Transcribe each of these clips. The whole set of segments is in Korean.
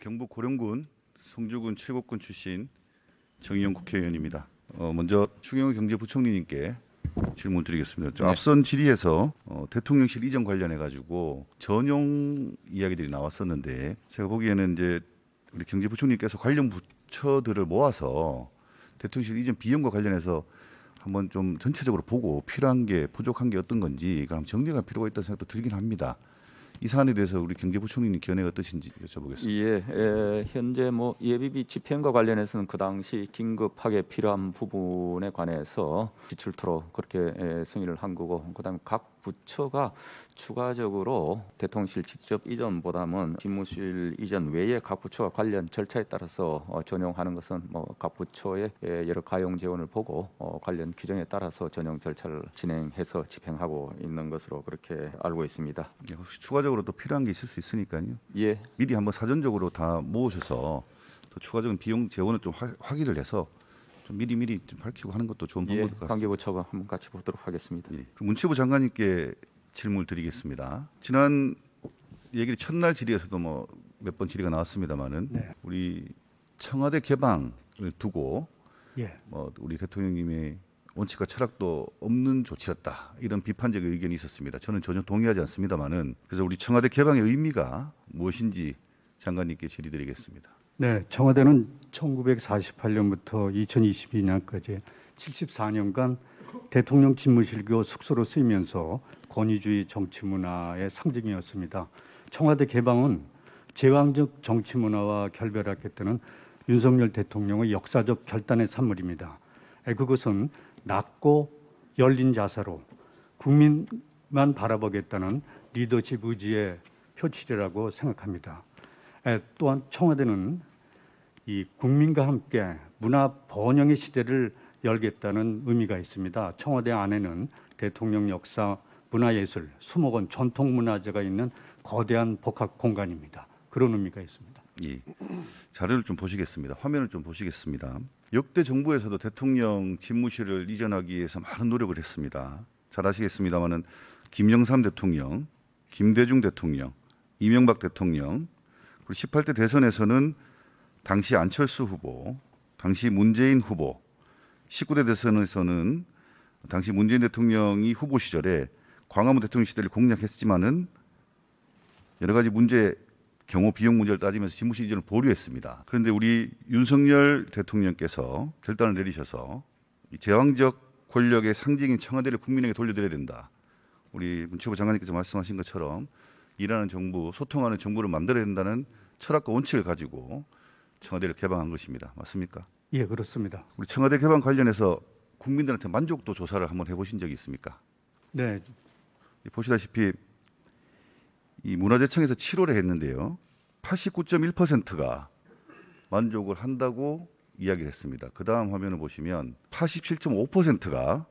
경북 고령군 성주군 칠곡군 출신 정의용 국회의원입니다. 먼저 추경호 경제부총리님께 질문 드리겠습니다. 네. 앞선 질의에서 대통령실 이전 관련해 가지고 전용 이야기들이 나왔었는데 제가 보기에는 이제 우리 경제부총리께서 관련 부처들을 모아서 대통령실 이전 비용과 관련해서 한번 좀 전체적으로 보고 필요한 게 부족한 게 어떤 건지 그럼 정리할 필요가 있다는 생각도 들긴 합니다. 이 사안에 대해서 우리 경제부총리님 견해가 어떠신지 여쭤보겠습니다. 예, 현재 뭐 예비비 집행과 관련해서는 그 당시 긴급하게 필요한 부분에 관해서 지출토로 그렇게 승인을 한 거고, 그다음 각 부처가 추가적으로 대통령실 직접 이전보다는 집무실 이전 외에 각 부처가 관련 절차에 따라서 전용하는 것은 뭐 각 부처의 여러 가용 재원을 보고 관련 규정에 따라서 전용 절차를 진행해서 집행하고 있는 것으로 그렇게 알고 있습니다. 예, 혹시 추가적으로 또 필요한 게 있을 수 있으니까요. 예, 미리 한번 사전적으로 다 모으셔서 또 추가적인 비용 재원을 좀 확인을 해서 좀 미리 좀 밝히고 하는 것도 좋은 방법일 것 같습니다. 관계부처가 한번 같이 보도록 하겠습니다. 예. 그럼 문체부 장관님께 질문을 드리겠습니다. 지난 얘기 첫날 질의에서도 뭐 몇 번 질의가 나왔습니다만은 네. 우리 청와대 개방을 두고 예, 뭐 우리 대통령님의 원칙과 철학도 없는 조치였다 이런 비판적 의견이 있었습니다. 저는 전혀 동의하지 않습니다만은 그래서 우리 청와대 개방의 의미가 무엇인지 장관님께 질의드리겠습니다. 네, 청와대는 1948년부터 2022년까지 74년간 대통령 집무실교 숙소로 쓰이면서 권위주의 정치 문화의 상징이었습니다. 청와대 개방은 제왕적 정치 문화와 결별하겠다는 윤석열 대통령의 역사적 결단의 산물입니다. 그것은 낮고 열린 자세로 국민만 바라보겠다는 리더십 의지의 표출이라고 생각합니다. 또한 청와대는 이 국민과 함께 문화 번영의 시대를 열겠다는 의미가 있습니다. 청와대 안에는 대통령 역사, 문화예술, 수목원, 전통문화재가 있는 거대한 복합 공간입니다. 그런 의미가 있습니다. 예. 자료를 좀 보시겠습니다. 화면을 좀 보시겠습니다. 역대 정부에서도 대통령 집무실을 이전하기 위해서 많은 노력을 했습니다. 잘 아시겠습니다만은 김영삼 대통령, 김대중 대통령, 이명박 대통령, 그리고 18대 대선에서는 당시 안철수 후보, 당시 문재인 후보, 19대 대선에서는 당시 문재인 대통령이 후보 시절에 광화문 대통령 시대를 공략했지만은 여러 가지 문제 경호 비용 문제를 따지면서 집무실 이전을 보류했습니다. 그런데 우리 윤석열 대통령께서 결단을 내리셔서 이 제왕적 권력의 상징인 청와대를 국민에게 돌려드려야 된다. 우리 문체부 장관님께서 말씀하신 것처럼 일하는 정부, 소통하는 정부를 만들어야 된다는 철학과 원칙을 가지고 청와대를 개방한 것입니다. 맞습니까? 예, 그렇습니다. 우리 청와대 개방 관련해서 국민들한테 만족도 조사를 한번 해보신 적이 있습니까? 네, 보시다시피 이 문화재청에서 7월에 했는데요. 89.1%가 만족을 한다고 이야기를 했습니다. 그 다음 화면을 보시면 87.5%가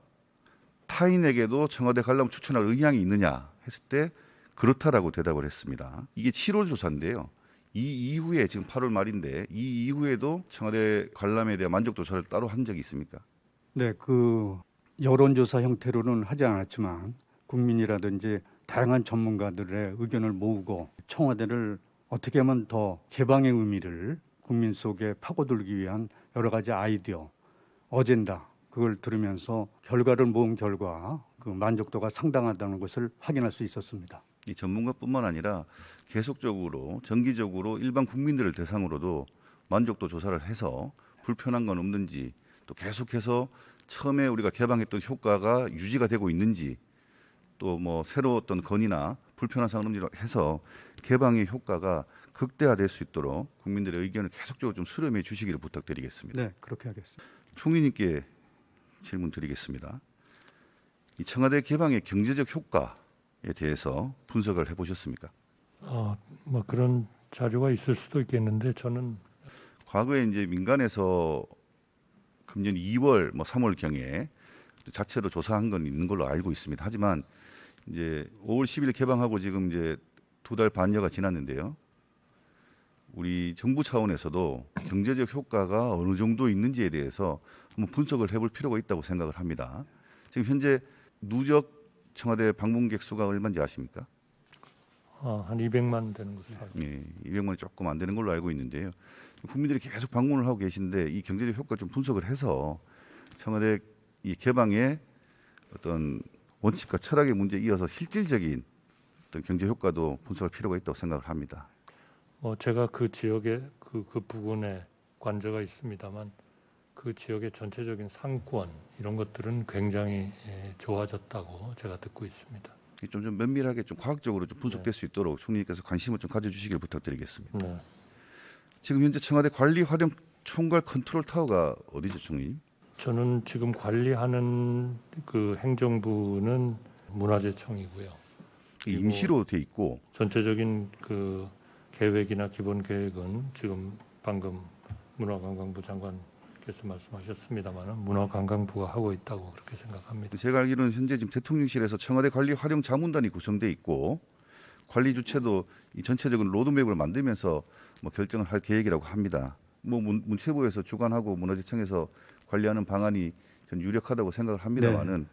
타인에게도 청와대 관람 추천할 의향이 있느냐 했을 때 그렇다라고 대답을 했습니다. 이게 7월 조사인데요. 이 이후에 지금 8월 말인데 이 이후에도 청와대 관람에 대한 만족도 조사를 따로 한 적이 있습니까? 네, 그 여론조사 형태로는 하지 않았지만 국민이라든지 다양한 전문가들의 의견을 모으고 청와대를 어떻게 하면 더 개방의 의미를 국민 속에 파고들기 위한 여러 가지 아이디어, 어젠다 그걸 들으면서 결과를 모은 결과 그 만족도가 상당하다는 것을 확인할 수 있었습니다. 이 전문가뿐만 아니라 계속적으로 정기적으로 일반 국민들을 대상으로도 만족도 조사를 해서 불편한 건 없는지 또 계속해서 처음에 우리가 개방했던 효과가 유지가 되고 있는지 또 뭐 새로 어떤 건의나 불편한 사항 없는지 해서 개방의 효과가 극대화될 수 있도록 국민들의 의견을 계속적으로 좀 수렴해 주시기를 부탁드리겠습니다. 네, 그렇게 하겠습니다. 총리님께 질문 드리겠습니다. 이 청와대 개방의 경제적 효과에 대해서 분석을 해보셨습니까? 뭐 그런 자료가 있을 수도 있겠는데 저는 과거에 이제 민간에서 금년 2월, 뭐 3월 경에 자체로 조사한 건 있는 걸로 알고 있습니다. 하지만 이제 5월 10일 개방하고 지금 이제 2달 반여가 지났는데요. 우리 정부 차원에서도 경제적 효과가 어느 정도 있는지에 대해서 한번 분석을 해볼 필요가 있다고 생각을 합니다. 지금 현재 누적 청와대 방문객 수가 얼마인지 아십니까? 한 200만 되는 것으로 알고 있습니다. 예, 200만이 조금 안 되는 걸로 알고 있는데요. 국민들이 계속 방문을 하고 계신데 이 경제적 효과를 좀 분석을 해서 청와대 이 개방의 어떤 원칙과 철학의 문제에 이어서 실질적인 어떤 경제 효과도 분석할 필요가 있다고 생각을 합니다. 제가 그 지역에 그 부근에 관저가 있습니다만 그 지역의 전체적인 상권 이런 것들은 굉장히 좋아졌다고 제가 듣고 있습니다. 좀 면밀하게 좀 과학적으로 좀 분석될 수 있도록 총리께서 관심을 좀 가져주시길 부탁드리겠습니다. 네. 지금 현재 청와대 관리 활용 총괄 컨트롤 타워가 어디죠, 총리? 저는 지금 관리하는 그 행정부는 문화재청이고요. 그리고 임시로 돼 있고 전체적인 그 계획이나 기본 계획은 지금 방금 문화관광부 장관께서 말씀하셨습니다만 문화관광부가 하고 있다고 그렇게 생각합니다. 제가 알기로는 현재 지금 대통령실에서 청와대 관리 활용 자문단이 구성돼 있고 관리 주체도 이 전체적인 로드맵을 만들면서 뭐 결정을 할 계획이라고 합니다. 뭐 문체부에서 주관하고 문화재청에서 관리하는 방안이 전 유력하다고 생각을 합니다만은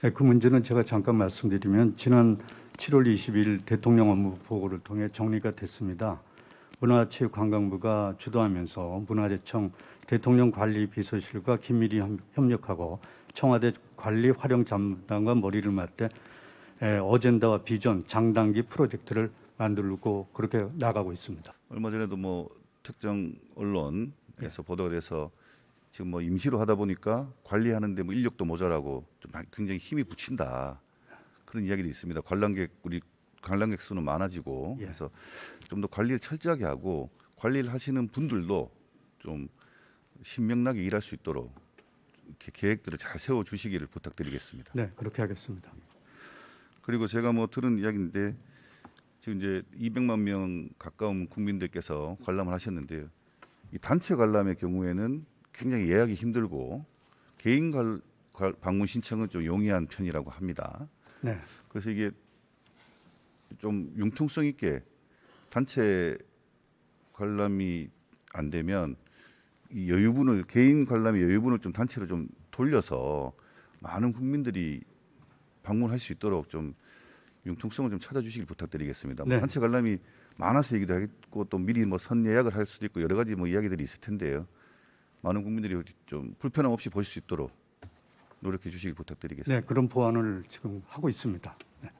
네, 그 문제는 제가 잠깐 말씀드리면 지난 7월 20일 대통령 업무 보고를 통해 정리가 됐습니다. 문화체육관광부가 주도하면서 문화재청 대통령 관리 비서실과 긴밀히 협력하고 청와대 관리 활용 자문단과 머리를 맞대 어젠다와 비전, 장단기 프로젝트를 만들고 그렇게 나가고 있습니다. 얼마 전에도 뭐 특정 언론에서 보도가 돼서 지금 뭐 임시로 하다 보니까 관리하는데 뭐 인력도 모자라고 좀 굉장히 힘이 붙인다 그런 이야기도 있습니다. 우리 관람객 수는 많아지고 그래서 좀 더 관리를 철저하게 하고 관리를 하시는 분들도 좀 신명나게 일할 수 있도록 이렇게 계획들을 잘 세워 주시기를 부탁드리겠습니다. 네, 그렇게 하겠습니다. 그리고 제가 뭐 들은 이야기인데 지금 이제 200만 명 가까운 국민들께서 관람을 하셨는데요. 이 단체 관람의 경우에는 굉장히 예약이 힘들고 개인 방문 신청은 좀 용이한 편이라고 합니다. 네, 그래서 이게 좀 융통성 있게 단체 관람이 안 되면 이 여유분을 개인 관람의 여유분을 좀 단체로 좀 돌려서 많은 국민들이 방문할 수 있도록 좀 융통성을 좀 찾아주시길 부탁드리겠습니다. 뭐 네. 단체 관람이 많아서이기도 하겠고 또 미리 뭐 선 예약을 할 수도 있고 여러 가지 뭐 이야기들이 있을 텐데요. 많은 국민들이 좀 불편함 없이 보실 수 있도록 노력해 주시길 부탁드리겠습니다. 네, 그런 보완을 지금 하고 있습니다. 네.